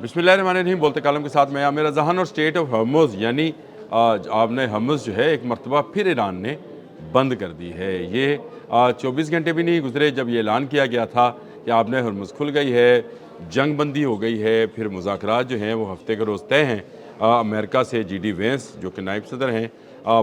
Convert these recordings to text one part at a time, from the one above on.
बिस्मिल्लाहिर्रहमानिर्रहीम। बोलते कालम के साथ मैं आमिर जहान। और स्टेट ऑफ हर्मुज़ यानी आपने हर्मुज़ जो है एक मरतबा फिर ईरान ने बंद कर दी है। ये 24 घंटे भी नहीं गुजरे जब ये ऐलान किया गया था कि आपने हर्मुज़ खुल गई है, जंग बंदी हो गई है। फिर मुज़ाकरात जो हैं वो हफ्ते के रोज़ तय हैं। अमेरिका से जी डी वेंस जो कि नायब सदर हैं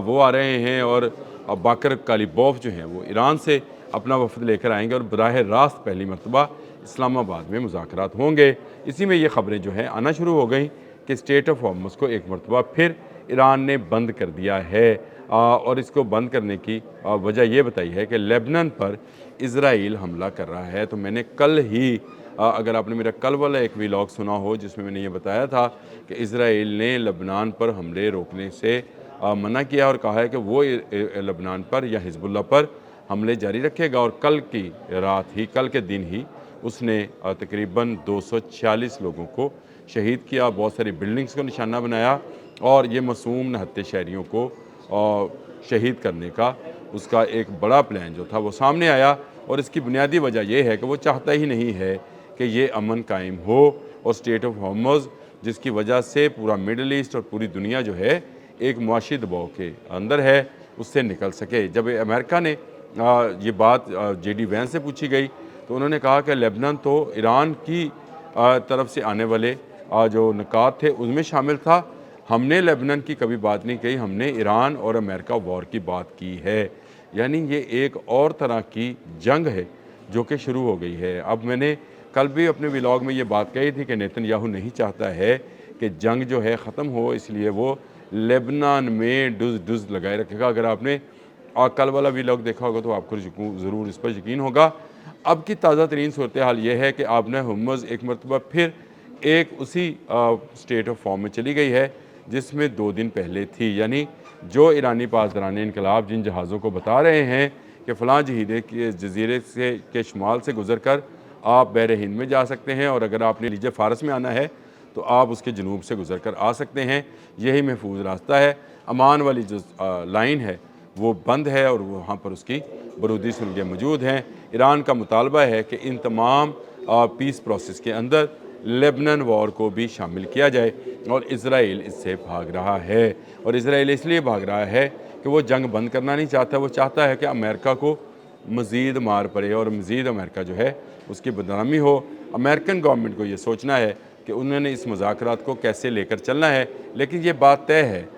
वो आ रहे हैं, और बाकर कालिबोफ जो हैं वो ईरान से अपना वफद लेकर आएंगे और बराह रास्त पहली मरतबा इस्लामाबाद में मुज़ाकरात होंगे। इसी में ये ख़बरें जो हैं आना शुरू हो गई कि स्टेट ऑफ हॉर्मुज़ को एक मरतबा फिर ईरान ने बंद कर दिया है। और इसको बंद करने की वजह ये बताई है कि लेबनान पर इज़राइल हमला कर रहा है। तो मैंने कल ही अगर आपने मेरा कल वाला एक व्लॉग सुना हो जिसमें मैंने ये बताया था कि इज़राइल ने लेबनान पर हमले रोकने से मना किया और कहा है कि वो लेबनान पर या हिजबुल्लाह पर हमले जारी रखेगा। और कल की रात ही, कल के दिन ही उसने तकरीबन 246 लोगों को शहीद किया, बहुत सारी बिल्डिंग्स को निशाना बनाया, और ये मासूम नहत्ते शहरियों को शहीद करने का उसका एक बड़ा प्लान जो था वो सामने आया। और इसकी बुनियादी वजह यह है कि वो चाहता ही नहीं है कि ये अमन कायम हो, और स्टेट ऑफ हॉर्मुज़ जिसकी वजह से पूरा मिडल ईस्ट और पूरी दुनिया जो है एक मुआशी दबाव के अंदर है, उससे निकल सके। जब अमेरिका ने ये बात जे डी वैंस से पूछी गई तो उन्होंने कहा कि लेबनान तो ईरान की तरफ से आने वाले जो निकात थे उनमें शामिल था। हमने लेबनान की कभी बात नहीं कही, हमने ईरान और अमेरिका वॉर की बात की है। यानी ये एक और तरह की जंग है जो कि शुरू हो गई है। अब मैंने कल भी अपने व्लॉग में ये बात कही थी कि नेतन्याहू नहीं चाहता है कि जंग जो है ख़त्म हो, इसलिए वो लेबनान में डुज लगाए रखेगा। अगर आपने कल वाला व्लॉग देखा होगा तो आपको ज़रूर इस पर यकीन होगा। अब की ताज़ा तरीन सूरत हाल ये है कि आपने हर्मुज़ एक मरतबा फिर एक उसी स्टेट ऑफ फॉर्म में चली गई है जिसमें 2 दिन पहले थी। यानी जो ईरानी पासदारान इनकलाब जिन जहाज़ों को बता रहे हैं कि फ़लाँ जजीरे से के शुमाल से गुजर कर आप बहर हिंद में जा सकते हैं, और अगर आपने लीजे फ़ारस में आना है तो आप उसके जनूब से गुजर कर आ सकते हैं, यही महफूज रास्ता है। अमान वाली जो लाइन है वो बंद है और वहाँ पर उसकी बरूदी सुलगें मौजूद हैं। ईरान का मुतालबा है कि इन तमाम पीस प्रोसेस के अंदर लेबनान वॉर को भी शामिल किया जाए, और इज़राइल इससे भाग रहा है। और इज़राइल इसलिए भाग रहा है कि वो जंग बंद करना नहीं चाहता, वो चाहता है कि अमेरिका को मज़ीद मार पड़े और मज़ीद अमेरिका जो है उसकी बदनामी हो। अमेरिकन गवर्नमेंट को ये सोचना है कि उन्होंने इस मुज़ाकरात को कैसे लेकर चलना है। लेकिन ये बात तय है,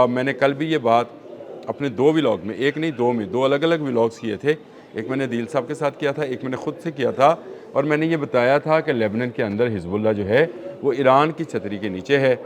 मैंने कल भी ये बात अपने 2 व्लॉग में, एक नहीं 2 में, 2 अलग अलग व्लॉग्स किए थे। एक मैंने दिल साहब के साथ किया था, एक मैंने ख़ुद से किया था, और मैंने ये बताया था कि लेबनान के अंदर हिजबुल्लाह जो है वो ईरान की छतरी के नीचे है,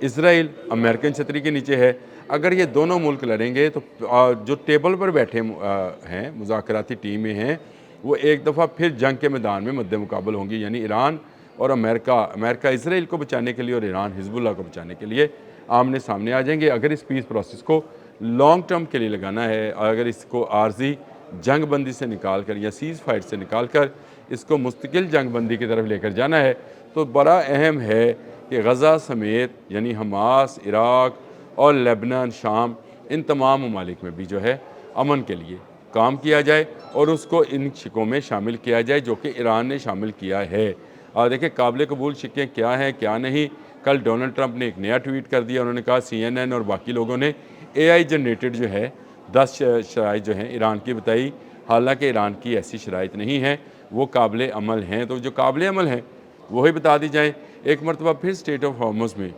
इज़राइल अमेरिकन छतरी के नीचे है। अगर ये दोनों मुल्क लड़ेंगे तो जो टेबल पर बैठे हैं मुज़ाकराती टीमें हैं वो एक दफ़ा फिर जंग के मैदान में मद्दे मुकाबल होंगी। यानी ईरान और अमेरिका इज़राइल को बचाने के लिए और ईरान हिजबुल्लाह को बचाने के लिए आमने सामने आ जाएंगे। अगर इस पीस प्रोसेस को लॉन्ग टर्म के लिए लगाना है, अगर इसको आर्जी जंग बंदी से निकाल कर या सीज़ फाइट से निकाल कर इसको मुस्तकिल जंग बंदी की तरफ लेकर जाना है, तो बड़ा अहम है कि गज़ा समेत यानी हमास, इराक़ और लेबनान, शाम, इन तमाम ममालिक में भी जो है अमन के लिए काम किया जाए और उसको इन शिकों में शामिल किया जाए जो कि ईरान ने शामिल किया है। देखिए काबिल कबूल शिकें क्या हैं क्या नहीं। कल डोनाल्ड ट्रंप ने एक नया ट्वीट कर दिया, उन्होंने कहा CNN और बाकी लोगों ने AI जनरेटेड जो है 10 शराइत जो हैं ईरान की बताई, हालांकि ईरान की ऐसी शराइत नहीं है, वो काबिल अमल हैं। तो जो काबिल अमल हैं वही बता दी जाए। एक मरतबा फिर स्टेट ऑफ हॉर्मुज़ में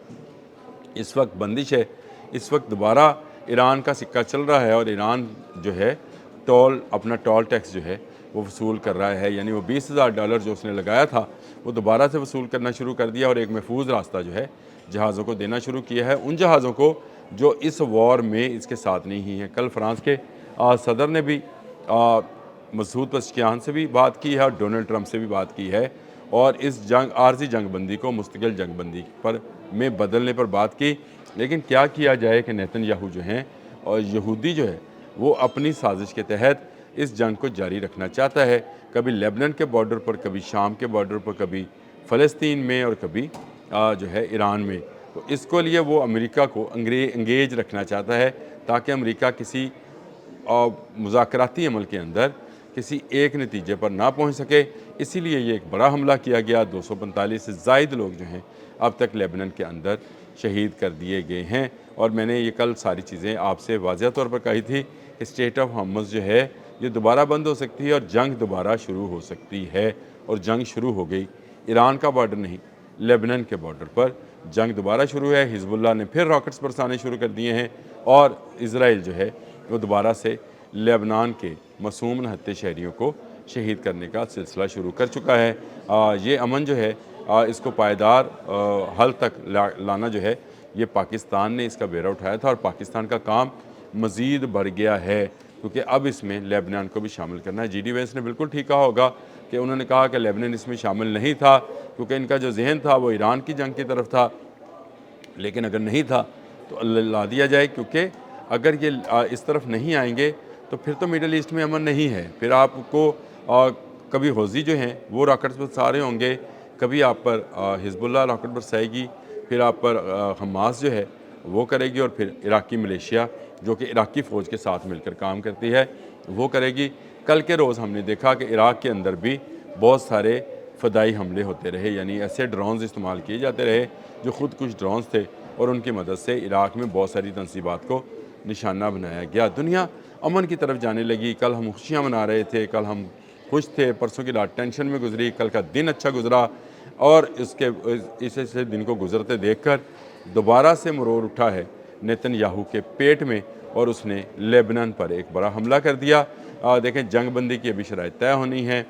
इस वक्त बंदिश है, इस वक्त दोबारा ईरान का सिक्का चल रहा है और ईरान जो है अपना टोल टैक्स जो है वो वसूल कर रहा है। यानी वो $20,000 जो उसने लगाया था वो दोबारा से वसूल करना शुरू कर दिया और एक महफूज रास्ता जो है जहाज़ों को देना शुरू किया है, उन जहाज़ों को जो इस वॉर में इसके साथ नहीं हैं। कल फ्रांस के सदर ने भी मसूद पज़ेश्कियान से भी बात की है और डोनाल्ड ट्रंप से भी बात की है, और इस आर्जी जंग बंदी को मुस्तकिल जंग बंदी पर में बदलने पर बात की। लेकिन क्या किया जाए कि नेतन्याहू जो हैं और यहूदी जो है वो अपनी साजिश के तहत इस जंग को जारी रखना चाहता है, कभी लेबनान के बॉर्डर पर, कभी शाम के बॉर्डर पर, कभी फ़लस्तीन में और कभी जो है ईरान में। तो इसको लिए वो अमेरिका को अंगेज रखना चाहता है ताकि अमेरिका किसी मुज़ाकराती अमल के अंदर کسی ایک نتیجے پر نہ پہنچ سکے، اسی لیے یہ ایک بڑا حملہ کیا گیا۔ 245 سے زائد لوگ جو ہیں اب تک لیبنان کے اندر شہید کر دیے گئے ہیں، اور میں نے یہ کل ساری چیزیں آپ سے واضح طور پر کہی تھی کہ اسٹیٹ آف ہرمز جو ہے یہ دوبارہ بند ہو سکتی ہے اور جنگ دوبارہ شروع ہو سکتی ہے، اور جنگ شروع ہو گئی۔ ایران کا بارڈر نہیں، لیبنان کے بارڈر پر جنگ دوبارہ شروع ہے۔ حزب اللہ نے پھر راکٹس برسانے شروع کر دیے ہیں، اور اسرائیل جو ہے وہ دوبارہ سے لیبنان کے معصوم نہتے شہریوں کو شہید کرنے کا سلسلہ شروع کر چکا ہے۔ یہ امن جو ہے اس کو پائیدار حل تک لانا جو ہے یہ پاکستان نے اس کا بیڑا اٹھایا تھا، اور پاکستان کا کام مزید بڑھ گیا ہے کیونکہ اب اس میں لیبنان کو بھی شامل کرنا ہے۔ جی ڈی وینس نے بالکل ٹھیک کہا ہوگا کہ انہوں نے کہا کہ لیبنان اس میں شامل نہیں تھا کیونکہ ان کا جو ذہن تھا وہ ایران کی جنگ کی طرف تھا، لیکن اگر نہیں تھا تو لا دیا جائے، کیونکہ اگر یہ اس طرف نہیں آئیں گے تو پھر تو مڈل ایسٹ میں امن نہیں ہے۔ پھر آپ کو کبھی حوثی جو ہیں وہ راکٹس برسا رہے ہوں گے، کبھی آپ پر حزب اللہ راکٹ برسائے گی، پھر آپ پر حماس جو ہے وہ کرے گی، اور پھر عراقی ملیشیا جو کہ عراقی فوج کے ساتھ مل کر کام کرتی ہے وہ کرے گی۔ کل کے روز ہم نے دیکھا کہ عراق کے اندر بھی بہت سارے فضائی حملے ہوتے رہے، یعنی ایسے ڈرونز استعمال کیے جاتے رہے جو خود کچھ ڈرونز تھے، اور ان کی مدد سے عراق میں بہت ساری تنصیبات کو نشانہ بنایا گیا۔ دنیا امن کی طرف جانے لگی۔ کل ہم خوشیاں منا رہے تھے، کل ہم خوش تھے، پرسوں کی رات ٹینشن میں گزری، کل کا دن اچھا گزرا، اور اس سے دن کو گزرتے دیکھ کر دوبارہ سے مرور اٹھا ہے نیتن یاہو کے پیٹ میں، اور اس نے لیبنان پر ایک بڑا حملہ کر دیا۔ دیکھیں جنگ بندی کی ابھی شرائط طے ہونی ہیں،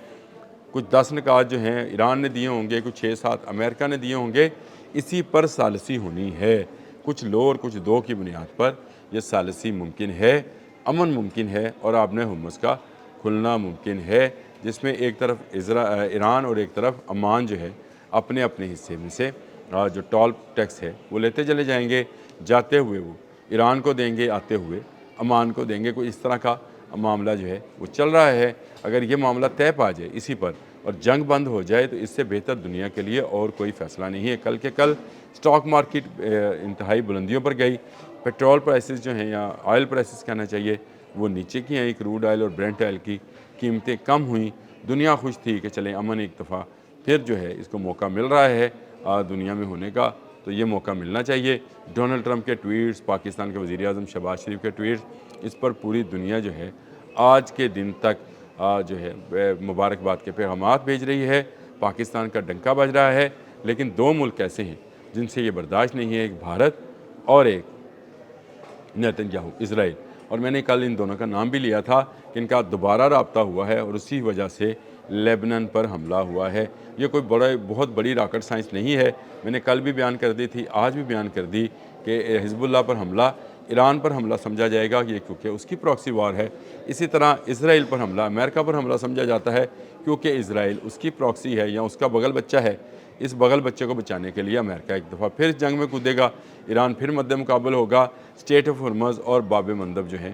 کچھ 10 نکات جو ہیں ایران نے دیے ہوں گے، کچھ 6-7 امریکہ نے دیے ہوں گے، اسی پر ثالثی ہونی ہے۔ کچھ لو اور کچھ دو کی بنیاد پر یہ ثالثی ممکن ہے، امن ممکن ہے، اور آبِ حرمز کا کھلنا ممکن ہے، جس میں ایک طرف ایران اور ایک طرف عمان جو ہے اپنے اپنے حصے میں سے جو ٹول ٹیکس ہے وہ لیتے چلے جائیں گے، جاتے ہوئے وہ ایران کو دیں گے، آتے ہوئے عمان کو دیں گے۔ کوئی اس طرح کا معاملہ جو ہے وہ چل رہا ہے۔ اگر یہ معاملہ طے پا جائے اسی پر اور جنگ بند ہو جائے تو اس سے بہتر دنیا کے لیے اور کوئی فیصلہ نہیں ہے۔ کل کے کل سٹاک مارکیٹ انتہائی بلندیوں پر گئی، پیٹرول پرائسز جو ہیں یا آئل پرائسز کہنا چاہیے وہ نیچے کی ہیں، کروڈ آئل اور برینٹ آئل کی قیمتیں کم ہوئیں۔ دنیا خوش تھی کہ چلیں امن ایک دفعہ پھر جو ہے اس کو موقع مل رہا ہے دنیا میں ہونے کا، تو یہ موقع ملنا چاہیے۔ ڈونلڈ ٹرمپ کے ٹویٹس، پاکستان کے وزیر اعظم شہباز شریف کے ٹویٹس، اس پر پوری دنیا جو ہے آج کے دن تک جو ہے مبارکباد کے پیغامات بھیج رہی ہے۔ پاکستان کا ڈنکا بج رہا ہے، لیکن دو ملک ایسے ہیں جن سے یہ برداشت نہیں ہے، ایک بھارت اور ایک نیتن یاہو اسرائیل، اور میں نے کل ان دونوں کا نام بھی لیا تھا کہ ان کا دوبارہ رابطہ ہوا ہے اور اسی وجہ سے لیبنان پر حملہ ہوا ہے۔ یہ کوئی بہت بڑی راکٹ سائنس نہیں ہے، میں نے کل بھی بیان کر دی تھی، آج بھی بیان کر دی کہ حزب اللہ پر حملہ ایران پر حملہ سمجھا جائے گا، یہ کیونکہ اس کی پراکسی وار ہے۔ اسی طرح اسرائیل پر حملہ امریکہ پر حملہ سمجھا جاتا ہے کیونکہ اسرائیل اس کی پراکسی ہے یا اس کا بغل بچہ ہے۔ اس بغل بچے کو بچانے کے لیے امریکہ ایک دفعہ پھر جنگ میں کودے گا، ایران پھر مد مقابل ہوگا، اسٹیٹ آف ہرمز اور باب مندب جو ہیں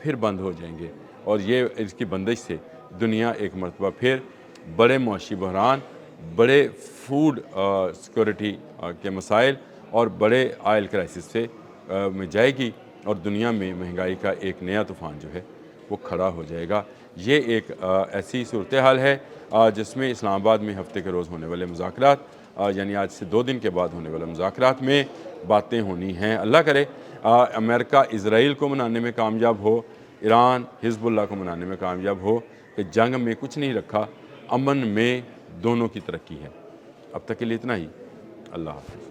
پھر بند ہو جائیں گے، اور یہ اس کی بندش سے دنیا ایک مرتبہ پھر بڑے معاشی بحران، بڑے فوڈ سیکورٹی کے مسائل اور بڑے آئل کرائسس سے میں جائے گی، اور دنیا میں مہنگائی کا ایک نیا طوفان جو ہے وہ کھڑا ہو جائے گا۔ یہ ایک ایسی صورتحال ہے جس میں اسلام آباد میں ہفتے کے روز ہونے والے مذاکرات، یعنی آج سے 2 دن کے بعد ہونے والے مذاکرات میں باتیں ہونی ہیں۔ اللہ کرے امریکہ اسرائیل کو منانے میں کامیاب ہو، ایران حزب اللہ کو منانے میں کامیاب ہو کہ جنگ میں کچھ نہیں رکھا، امن میں دونوں کی ترقی ہے۔ اب تک کے لیے اتنا ہی، اللہ حافظ۔